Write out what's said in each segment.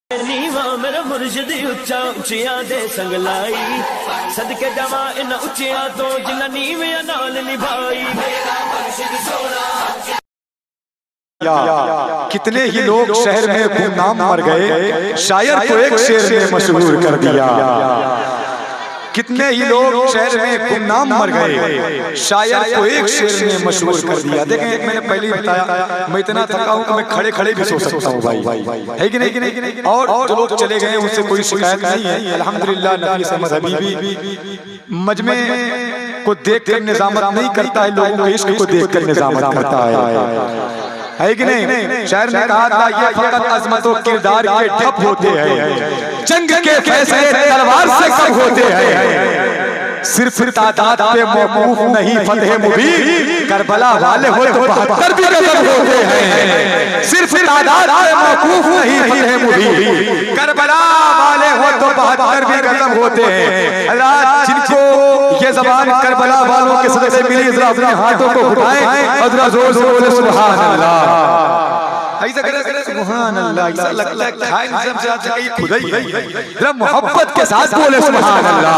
नीवा मेरा मुर्शिद उच्चा उचिया दे संगलाई सदके जावा इन उचिया तो जिन्ना नीवे नाल निभाई मेरा मुर्शिद सोना। कितने ही लोग शहर में गुमनाम मर गए, शायर को एक शेर ने मशहूर कर दिया। कितने ही लोग शहर में गुमनाम मर गए, शायर को एक शेर ने मशहूर कर दिया। देखें, एक मैंने पहले ही बताया, मैं इतना थका हूं कि मैं खड़े खड़े भी सो सकता हूं भाई, है कि नहीं? और जो लोग चले गए उनसे कोई शिकायत नहीं है, अल्हम्दुलिल्लाह। नफीस अहमद हबीबी मजमे को देखकर निजामत नहीं करता है, लोगों के इश्क को देखकर निजामत करता है कि नहीं? शायर ने कहा था, ये फकत अज़मत व किरदार के ठप होते हैं, जंग के फैसले तलवार से कब होते हैं। सिर्फ तादाद पे मौकूफ नहीं फतह मुबीन, करबला वाले हो तो 72 भी गजब होते हैं। सिर्फ तादाद पे मौकूफ नहीं फतह मुबीन, करबला वाले हो तो 72 भी गजब होते हैं। अल्लाह जिनको ये ज़बान करबला वालों के सदक़े से मिली, जरा अपने हाथों को उठाएं और जरा जोर से बोले सुभान अल्लाह। ऐसा करे सुभान अल्लाह, ऐसा लगता है खाए निज़ाम से आज कहीं खुदा ही है। जरा मोहब्बत के साथ बोले सुभान अल्लाह।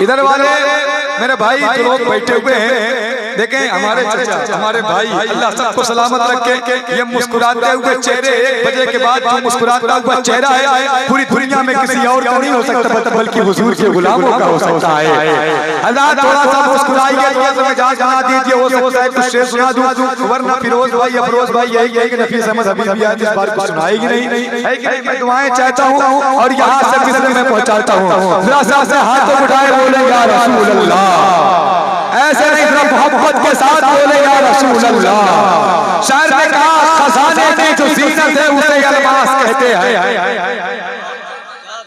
इधर वाले मेरे भाई जो लोग बैठे हुए हैं, देखें हमारे चाचा, हमारे भाई, अल्लाह सबको सलामत रखे। ये मुस्कुराते हुए चेहरे, 1 बजे के बाद जो मुस्कुराता हुआ चेहरा है, पूरी दुनिया में किसी और का नहीं हो सकता, बल्कि हुजूर के गुलामों का हो सकता है। अल्लाह थोड़ा सा मुस्कुराइए, थोड़ा सा मिजाज बना दीजिए, हो सकता है कुछ शेर सुना दूं, वरना फिरोज भाई, अफरोज भाई यही कि नफीस अहमद हबीबी आज इस बार कुछ सुनाएगी नहीं, है कि नहीं? मैं दुआएं चाहता हूं और यहां से मिस्र में पहुंचाता हूं। जरा सा से हाथों उठाए बोले या रसूल अल्लाह, ऐसे नहीं, जरा मोहब्बत के साथ बोले या रसूल अल्लाह। शायर ने कहा, खजाने की जो ज़ीनत है उसे अलमास कहते हैं।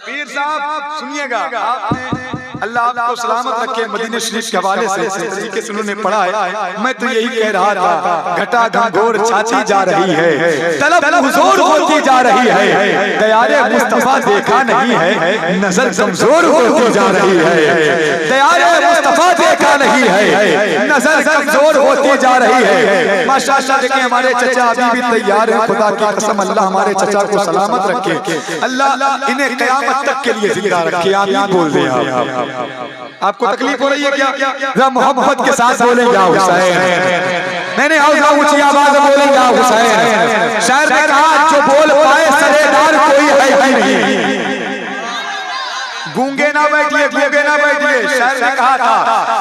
पीर साहब सुनिएगा, आपने अल्लाह आपको सलामत रखे, मदीने शरीफ के हवाले से इस तरीके से उन्होंने पढ़ा है। मैं तो यही कह रहा था, घटा घंघोर छाती जा रही है, तलब हुजूर होती जा रही है, दयारे मुस्तफा देखा नहीं है, नजर कमजोर होती जा रही है। दयारे मुस्तफा देखा नहीं है, नजर कमजोर होती जा रही है। माशाअल्लाह, देखिए हमारे चचा अभी भी तैयार हैं। खुदा की कसम, अल्लाह हमारे चचा को सलामत रखे, अल्लाह इन्हें क़यामत तक के लिए जिंदा रखे। आमीन बोल दें आप। आपको तकलीफ हो रही है क्या? जरा मोहब्बत के साथ बोले या हुसैन। मैंने और ऊंची आवाज में बोले या हुसैन। शायर ने कहा, जो बोल पाए सरेदार कोई है ही नहीं। गूंगे ना बैठिए, गूंगे ना बैठिए। शायर ने कहा था,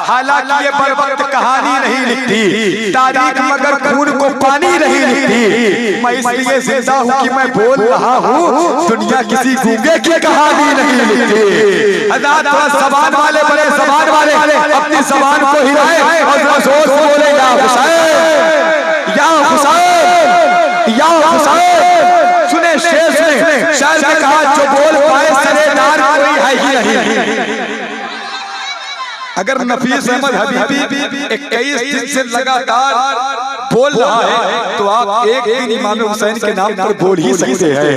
हालांकि ये बर वक्त कहानी नहीं लिखती, तारीख मगर खून को पानी नहीं लिखती। मैं इसलिए जिंदा हूँ कि मैं बोल रहा हूँ, दुनिया किसी गूंगे की कहानी नहीं लिखती। आजाद थोड़ा ज़बान वाले, बड़े ज़बान वाले अपनी ज़बान को हिलाएं और जोर से बोले या हुसैन, या हुसैन, या हुसैन। सुने शेर सुने, शायर ने कहा, जो बोल पाए सरेदार कोई है ही नहीं। अगर नफीस अहमद हबीबी 21 दिन से लगातार बोल रहा है, तो आप एक दिन इमाम हुसैन के नाम पर बोल ही सकते हैं।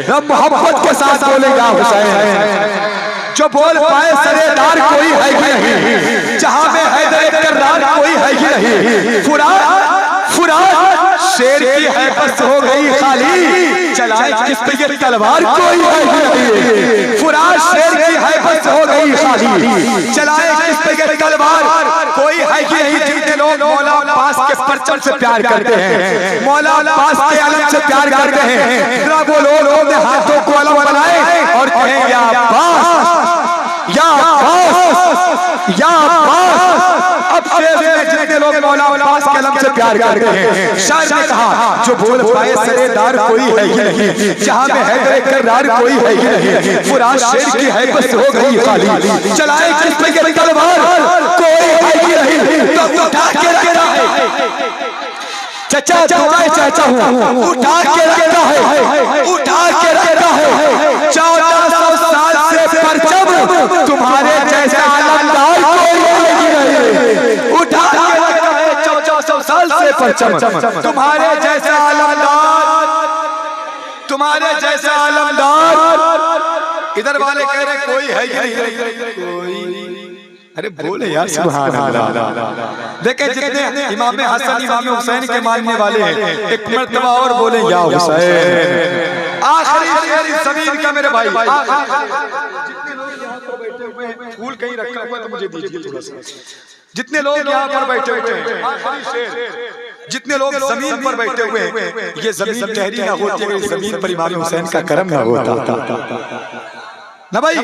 रब मोहब्बत के साथ बोलेगा हुसैन। जो बोल पाए सरेदार कोई है ही नहीं, जहां में हैदर कर्रार कोई है ही नहीं। फुरात शेर की है बस हो गई खाली, चलाए किस पे ये तलवार कोई है ही नहीं। फुरात शेर की है बस हो गई खाली, चलाए किस पे ये तलवार कोई है ही नहीं। जिनके लोग मौला अब्बास के परचम से प्यार करते हैं, मौला अब्बास के अलम से प्यार करते हैं, जरा वो लोग अपने हाथों को अलम बनाए और कहें या अब्बास, या अब्बास, या अब्बास। अब शेर में जितने लोग मौला अब्बास के अलम से प्यार करते हैं, शायर ने कहा, जो बोल पाए सरेदार कोई है ही नहीं, जहां में हैदर कर्रार कोई है ही नहीं। फुरात शेर की है बस हो गई खाली, चलाए किस पे ये तलवार कोई है ही नहीं। तो उठा के रखा है चचा, दुआएं चाहता हूं, उठा के रखा है, उठा के रखा है। 1400 साल से परचम, तुम्हारे जैसे आलमदार कोई है ही नहीं। उठा के रखा है 1400 साल से परचम, तुम्हारे जैसा आलमदार, तुम्हारे जैसा आलमदार। इधर वाले कह रहे कोई है ही नहीं, कोई। अरे बोले यार सुभान अल्लाह। देखें जितने इमाम हसन, इमाम हुसैन के मानने वाले हैं, एक मर्तबा और बोले या हुसैन। आखिरी शेर इस जमीन का मेरे भाई। जितने लोग यहाँ पर बैठे हुए हैं, फूल कहीं रखा हुआ तो मुझे दीजिए थोड़ा सा। जितने लोग यहाँ पर बैठे हुए हैं, आखिरी शेर, जितने लोग जमीन पर बैठे हुए हैं, ये जमीन ठहरी ना होती अगर जमीन पर इमाम हुसैन का करम ना होता ना भाई।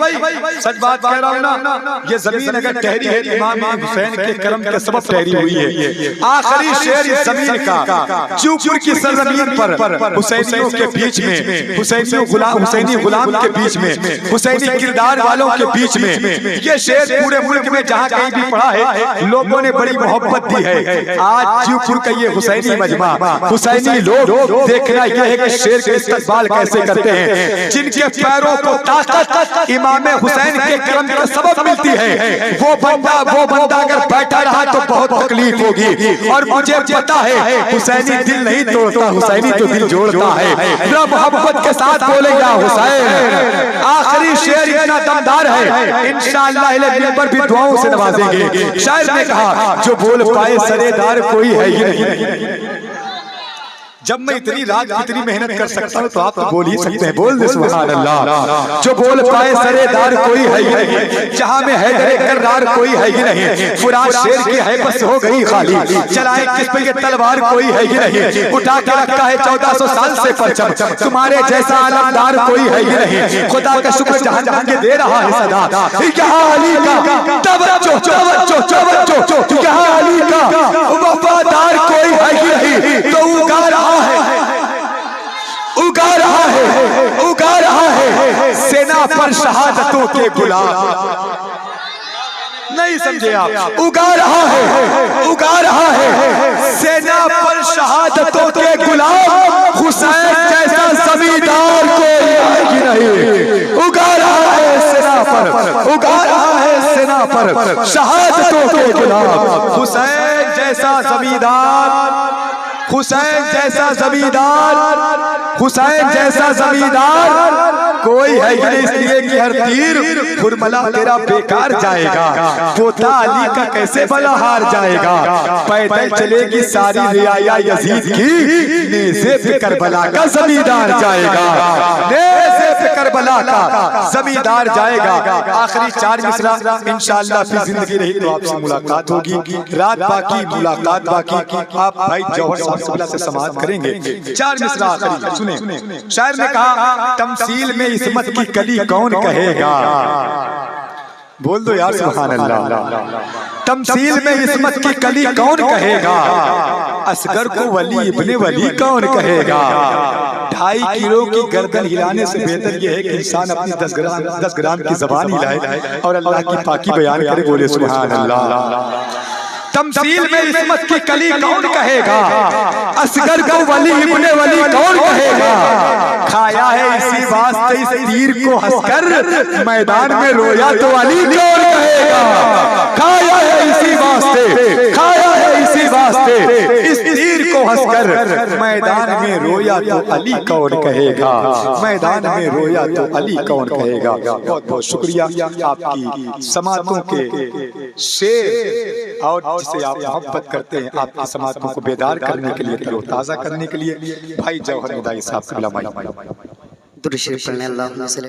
सच बात कह रहा हूँ ना, ये जमीन अगर ठहरी है इमाम हुसैन के करम के सबब ठहरी हुई है। आखिरी शेर इस जमीन का, चूपुर की सरजमीन पर हुसैनियों के बीच में, हुसैनी गुलाम के बीच में, हुसैनी किरदार वालों के बीच में, ये शेर पूरे मुल्क में जहाँ कहीं भी पढ़ा है लोगों ने बड़ी मोहब्बत दी है। आज चूपुर का ये हुसैनी मजमा, हुसैनी लोग देखना यह है कि शेर के इस्तेमाल कैसे करते हैं। जिनके पैरों को ताकत इमाम हुसैन के करम का सबब मिलती है, वो बंदा अगर बैठा रहा तो बहुत तकलीफ होगी। और मुझे पता है हुसैनी दिल नहीं तोड़ता, हुसैनी तो दिल जोड़ता है। मोहब्बत के साथ बोले या हुसैन। आखिरी शेर इतना दमदार है, इंशाअल्लाह मिंबर भी दुआओं से नवाजेंगे। शायर ने कहा जो बोल पाए सरेदार कोई है ही नहीं। जब मैं इतनी रात इतनी मेहनत कर सकता हूँ तो आप तो बोल ही सकते हैं, बोल दे सुभान अल्लाह। जो बोल पाए सरेदार कोई है ही नहीं, जहाँ में हैदर कर्रार कोई है ही नहीं। फुरात शेर की है बस हो गई खाली, चलाए किस पे ये तलवार कोई है ही नहीं। उठा के रखा है 1400 साल से परचम, तुम्हारे जैसा आलमदार कोई है ही नहीं। खुदा का शुक्र जहाँ जहाँ के दे रहा है सदा, यहाँ अली का तवज्जो तवज्जो तवज्जो, यहाँ अली का वफादार कोई है ही नहीं। तो उगा रहा है सेना पर शहादतों के गुलाब। नहीं समझे आप? उगा रहा है सेना पर शहादतों के गुलाब। हुसैन जैसा जमींदार कोई नहीं। उगा रहा है सेना पर शहादतों के गुलाब। हुसैन जैसा जमींदार कोई है ही नहीं। इसलिए कि हर तीर फुरमला तेरा बेकार जाएगा, पोता अली का कैसे भला हार जाएगा। पैदल चलेगी सारी रियाया यजीद की, नेज़े पे करबला का जमींदार जाएगा, नेज़े पे करबला का जमींदार जाएगा। आखिरी 4 मिसरा इंशाअल्लाह फिर जिंदगी रही तो आपसे मुलाकात होगी। रात बाकी मुलाकात बाकी, आप भाई जौहर साहब से समाअत करेंगे। 4 मिसरा आखिरी सुने। शायर ने कहा तमसील में इस्मत की कली कौन कहेगा। बोल दो यार सुभान अल्लाह। तमसील में इस्मत की कली कौन कहेगा। असगर को वली इब्ने वली कौन कहेगा। 2.5 किलो की गर्दन हिलाने से बेहतर यह है कि इंसान अपनी 10 ग्राम की जबान हिलाए और अल्लाह की पाकी बयान करे। बोले सुभान अल्लाह। तमसील में इस्मत की कली कौन कहेगा। असगर को वली इब्ने वली कौन कहेगा। खाया है इसी वास्ते इस तीर को हंसकर, मैदान में रोया तो अली कौन कहेगा। खाया है इसी वास्ते इस तीर को हंसकर, मैदान में रोया तो अली कौन कहेगा। मैदान में रोया तो अली कौन कहेगा। बहुत बहुत शुक्रिया आपकी समातों के शेर और जिसे आप मोहब्बत करते हैं, आपकी समातों को बेदार करने के लिए, ताज़ा करने के लिए भाई जौहर निदाई साहब का